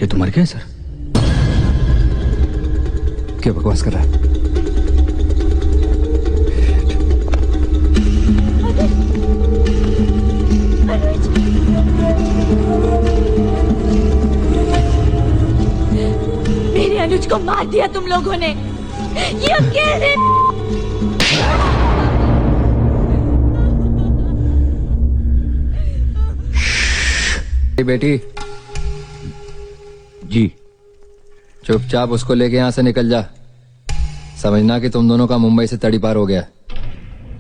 ये तो मर गया सर। क्या बकवास कर रहा है? मेरे अनुज को मार दिया तुम लोगों ने। ये अकेले बेटी जी। चुपचाप उसको लेके यहां से निकल जा। समझना कि तुम दोनों का मुंबई से तड़ी पार हो गया।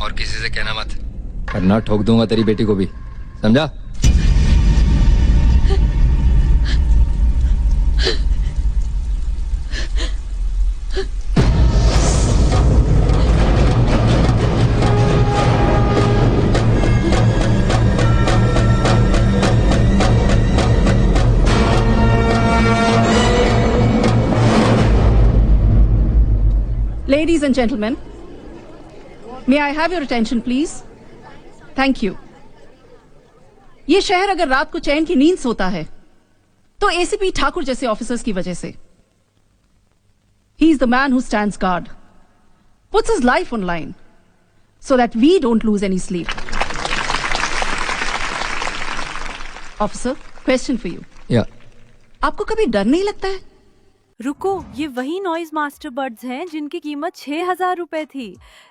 और किसी से कहना मत, वरना ठोक दूंगा तेरी बेटी को भी, समझा? Ladies and gentlemen, may I have your attention please? Thank you. ये शहर अगर रात को चैन की नींद सोता है तो एसीपी ठाकुर जैसे ऑफिसर्स की वजह से। He is the man who stands guard, puts his life on line so that we don't lose any sleep. Officer, question for you. या आपको कभी डर नहीं लगता है? रुको, ये वही नॉइज मास्टर बर्ड्स हैं जिनकी कीमत 6,000 रुपए थी,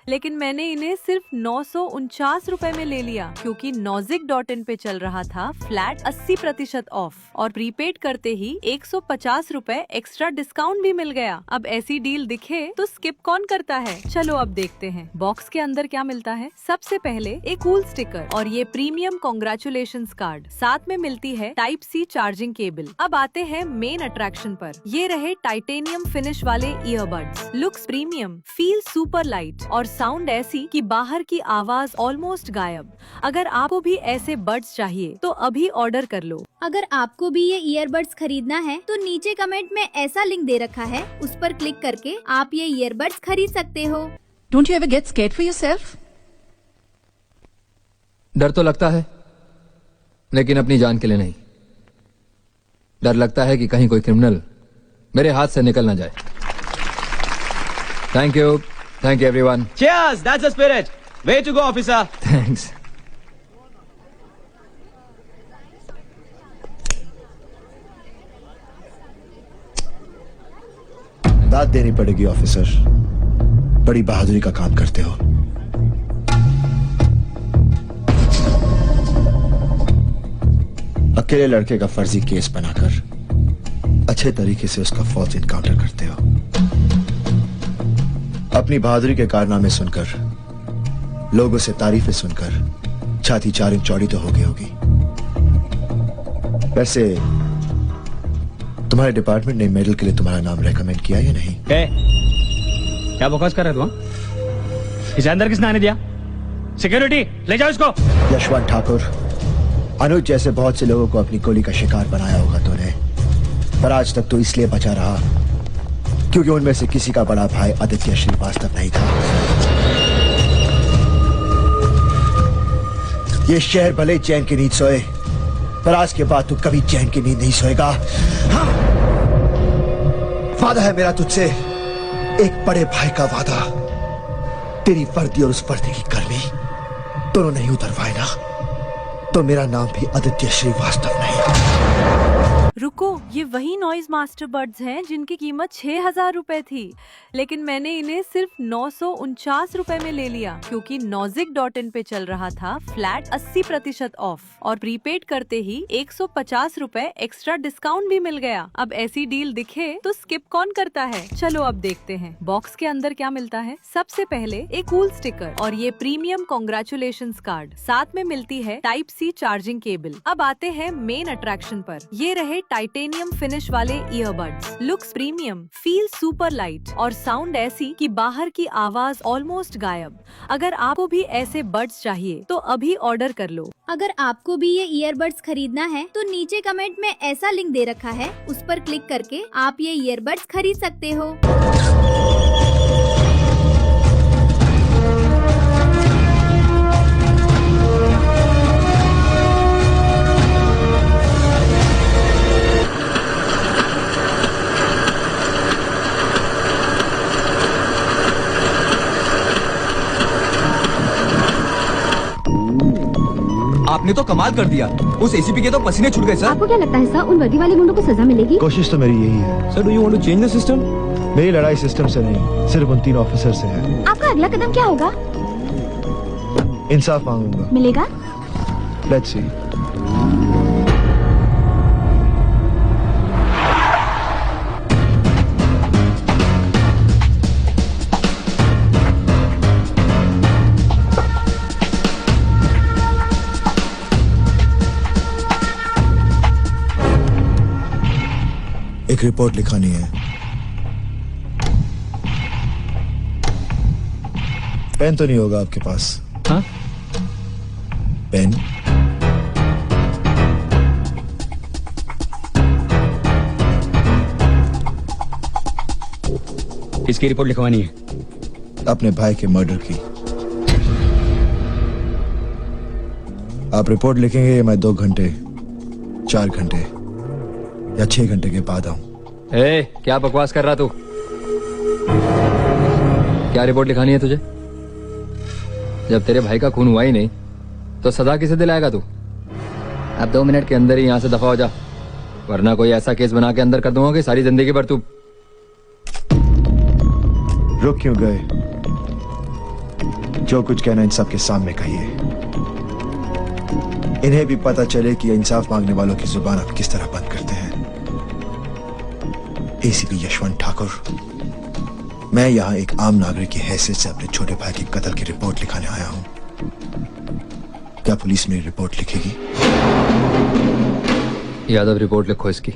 लेकिन मैंने इन्हें सिर्फ 949 रुपए में ले लिया क्योंकि Nozick.in पे चल रहा था फ्लैट 80% ऑफ और प्रीपेड करते ही 150 रुपए एक्स्ट्रा डिस्काउंट भी मिल गया। अब ऐसी डील दिखे तो स्किप कौन करता है? चलो अब देखते हैं बॉक्स के अंदर क्या मिलता है। सबसे पहले एक कूल स्टिकर और ये प्रीमियम कांग्रेचुलेशंस कार्ड, साथ में मिलती है टाइप सी चार्जिंग केबल। अब आते हैं मेन अट्रैक्शन पर। ये रहे टाइटेनियम फिनिश वाले earbuds, looks premium, feel super light और साउंड ऐसी कि बाहर की आवाज ऑलमोस्ट गायब। अगर आपको भी ऐसे बड्स चाहिए तो अभी ऑर्डर कर लो। अगर आपको भी ये ईयरबड्स खरीदना है तो नीचे कमेंट में ऐसा लिंक दे रखा है, उस पर क्लिक करके आप ये ईयरबड्स खरीद सकते हो। Don't you ever get scared for yourself? डर तो लगता है, लेकिन अपनी जान के लिए नहीं। डर लगता है कि कहीं कोई क्रिमिनल मेरे हाथ से निकल ना जाए। Thank you everyone. Cheers, that's the spirit. Way to go, officer. Thanks. दाद देनी पड़ेगी ऑफिसर, बड़ी बहादुरी का काम करते हो। अकेले लड़के का फर्जी केस बनाकर अच्छे तरीके से उसका फॉल्स इनकाउंटर करते हो। अपनी बहादुरी के कारनामे सुनकर, लोगों से तारीफें सुनकर छाती 4 इंच चौड़ी तो हो गई होगी। वैसे तुम्हारे डिपार्टमेंट ने मेडल के लिए तुम्हारा नाम रेकमेंड किया या नहीं? क्या बकवास कर रहे तुम? इसे अंदर किसने आने दिया? सिक्योरिटी, ले जाओ इसको। यशवंत ठाकुर, अनुज जैसे बहुत से लोगों को अपनी गोली का शिकार बनाया होगा तूने, पर आज तक तो इसलिए बचा रहा क्योंकि उनमें से किसी का बड़ा भाई आदित्य श्रीवास्तव नहीं था। ये शहर भले चैन की नींद सोए, पर आज के बाद तू कभी चैन की नींद नहीं सोएगा। हाँ? वादा है मेरा तुझसे, एक बड़े भाई का वादा। तेरी वर्दी और उस वर्दी की गर्मी दोनों नहीं उतरवाए ना, तो मेरा नाम भी आदित्य श्रीवास्तव नहीं। रुको, ये वही नॉइज मास्टर बर्ड्स हैं जिनकी कीमत 6,000 रुपए थी, लेकिन मैंने इन्हें सिर्फ 949 रुपए में ले लिया क्योंकि Nozick.in पे चल रहा था फ्लैट 80% ऑफ और प्रीपेड करते ही 150 रुपए एक्स्ट्रा डिस्काउंट भी मिल गया। अब ऐसी डील दिखे तो स्किप कौन करता है? चलो अब देखते हैं बॉक्स के अंदर क्या मिलता है। सबसे पहले एक कूल स्टिकर और ये प्रीमियम कांग्रेचुलेशंस कार्ड, साथ में मिलती है टाइप सी चार्जिंग केबल। अब आते हैं मेन अट्रैक्शन पर। ये रहे टाइटेनियम फिनिश वाले earbuds, looks premium, feel super light और साउंड ऐसी कि बाहर की आवाज ऑलमोस्ट गायब। अगर आपको भी ऐसे बड्स चाहिए तो अभी ऑर्डर कर लो। अगर आपको भी ये ईयरबड्स खरीदना है तो नीचे कमेंट में ऐसा लिंक दे रखा है, उस पर क्लिक करके आप ये ईयरबड्स खरीद सकते हो। आपने तो कमाल कर दिया। उस एसीपी के तो पसीने छूट गए सर। आपको क्या लगता है सर, उन वर्दी वाले गुंडों को सजा मिलेगी? कोशिश तो मेरी यही है। Sir, do you want to change the system? मेरी लड़ाई सिस्टम से नहीं, सिर्फ उन 3 ऑफिसर से है। आपका अगला कदम क्या होगा? इंसाफ मांगूंगा। मिलेगा? Let's see. एक रिपोर्ट लिखानी है। पेन तो नहीं होगा आपके पास? हाँ? पेन? इसकी रिपोर्ट लिखवानी है। अपने भाई के मर्डर की। आप रिपोर्ट लिखेंगे या मैं 2 घंटे, 4 घंटे या 6 घंटे के बाद आऊं? क्या बकवास कर रहा तू? क्या रिपोर्ट लिखानी है तुझे? जब तेरे भाई का खून हुआ ही नहीं तो सजा किसे दिलाएगा तू? अब 2 मिनट के अंदर ही यहां से दफा हो जा, वरना कोई ऐसा केस बना के अंदर कर दूंगा कि सारी जिंदगी भर तू। रुक क्यों गए? जो कुछ कहना इन सबके सामने कहिए। इन्हें भी पता चले कि इंसाफ मांगने वालों की जुबान आप किस तरह बंद करते हैं। एसीपी यशवंत ठाकुर, मैं यहां एक आम नागरिक की हैसियत से अपने छोटे भाई के कत्ल की रिपोर्ट लिखाने आया हूं। क्या पुलिस मेरी रिपोर्ट लिखेगी? यादव, रिपोर्ट लिखो इसकी।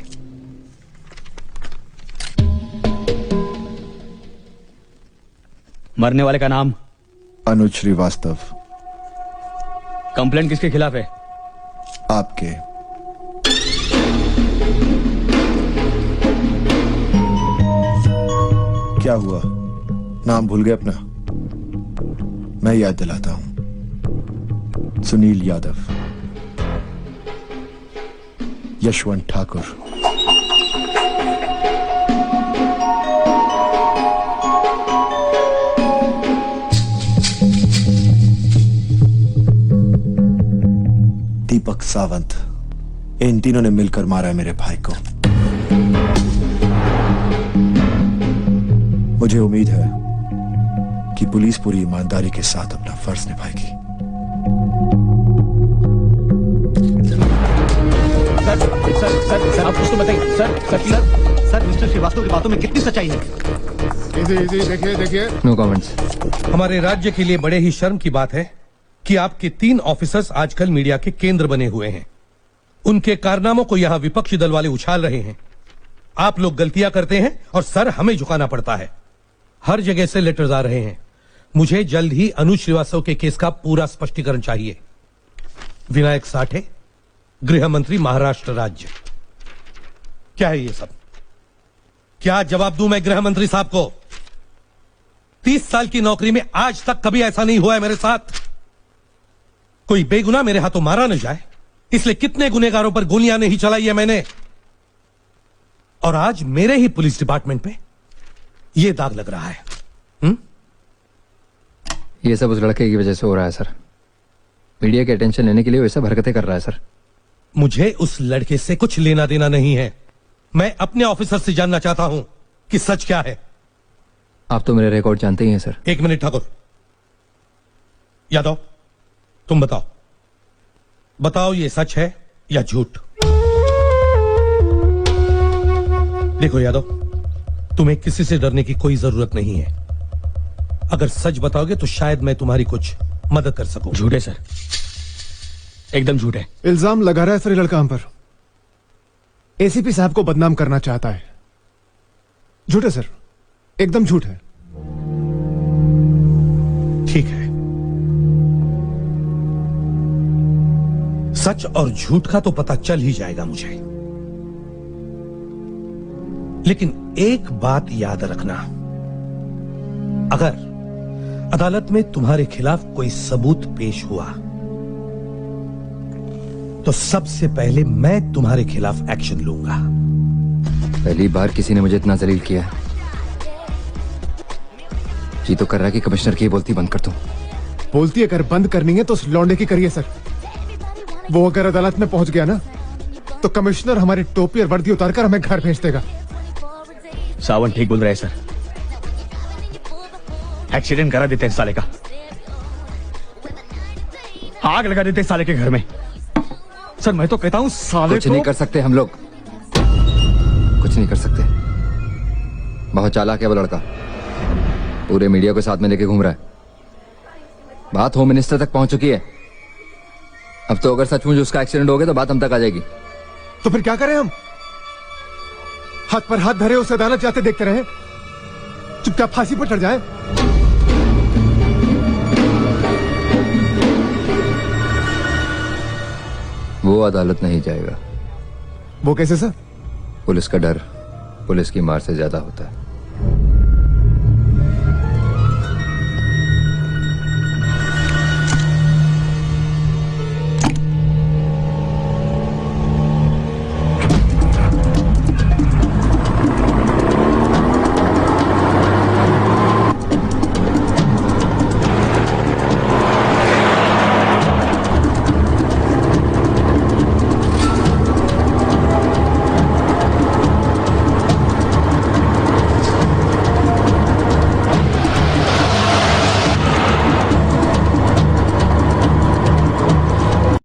मरने वाले का नाम? अनुज श्रीवास्तव। कंप्लेंट किसके खिलाफ है? आपके। क्या हुआ, नाम भूल गए अपना? मैं याद दिलाता हूं। सुनील यादव, यशवंत ठाकुर। दीपक सावंत। इन तीनों ने मिलकर मारा है मेरे भाई को। मुझे उम्मीद है कि पुलिस पूरी ईमानदारी के साथ अपना फर्ज निभाएगी। सर आप कुछ तो बताइए। सर मिस्टर श्रीवास्तव की बातों में कितनी सच्चाई है? देखिए नो कमेंट्स। हमारे राज्य के लिए बड़े ही शर्म की बात है कि आपके 3 ऑफिसर्स आजकल मीडिया के केंद्र बने हुए हैं। उनके कारनामों को यहां विपक्षी दल वाले उछाल रहे हैं। आप लोग गलतियां करते हैं और सर हमें झुकाना पड़ता है। हर जगह से लेटर्स आ रहे हैं। मुझे जल्द ही अनुज श्रीवास्तव के केस का पूरा स्पष्टीकरण चाहिए। विनायक साठे, गृह मंत्री, महाराष्ट्र राज्य। क्या है ये सब? क्या जवाब दूं मैं गृह मंत्री साहब को? 30 साल की नौकरी में आज तक कभी ऐसा नहीं हुआ है मेरे साथ। कोई बेगुनाह मेरे हाथों मारा न जाए, इसलिए कितने गुनहगारों पर गोलियां नहीं चलाई है मैंने। और आज मेरे ही पुलिस डिपार्टमेंट पे ये दाग लग रहा है। ये सब उस लड़के की वजह से हो रहा है सर। मीडिया के अटेंशन लेने के लिए वो सब हरकतें कर रहा है सर। मुझे उस लड़के से कुछ लेना देना नहीं है। मैं अपने ऑफिसर से जानना चाहता हूं कि सच क्या है। आप तो मेरे रिकॉर्ड जानते ही हैं सर। 1 मिनट ठाकुर। यादव, तुम बताओ ये सच है या झूठ? देखो यादव, तुम्हें किसी से डरने की कोई जरूरत नहीं है। अगर सच बताओगे तो शायद मैं तुम्हारी कुछ मदद कर सकूं। झूठ है सर, एकदम झूठ है। इल्जाम लगा रहा है सर ये लड़का हम पर। एसीपी साहब को बदनाम करना चाहता है। झूठ है सर, एकदम झूठ है। ठीक है, सच और झूठ का तो पता चल ही जाएगा मुझे। लेकिन एक बात याद रखना, अगर अदालत में तुम्हारे खिलाफ कोई सबूत पेश हुआ तो सबसे पहले मैं तुम्हारे खिलाफ एक्शन लूंगा। पहली बार किसी ने मुझे इतना जलील किया है। जी तो कर रहा है कि कमिश्नर की बोलती बंद कर दूं। बोलती अगर बंद करनी है तो उस लौंडे की करिए सर। वो अगर अदालत में पहुंच गया ना तो कमिश्नर हमारी टोपी और वर्दी उतारकर हमें घर भेज देगा। सावन ठीक बोल रहे हैं सर, एक्सीडेंट करा देते हैं साले का, आग लगा देते हैं साले के घर में। सर मैं तो कहता हूं साले कुछ नहीं कर सकते हम लोग, कुछ नहीं कर सकते। बहुत चालाक है वो लड़का, पूरे मीडिया को साथ में लेके घूम रहा है। बात होम मिनिस्टर तक पहुंच चुकी है। अब तो अगर सचमुच उसका एक्सीडेंट हो गया तो बात हम तक आ जाएगी। तो फिर क्या करें हम? हाथ पर हाथ धरे उसे अदालत जाते देखते रहे, चुपचाप फांसी पर चढ़ जाए? वो अदालत नहीं जाएगा। वो कैसे सर? पुलिस का डर पुलिस की मार से ज्यादा होता है।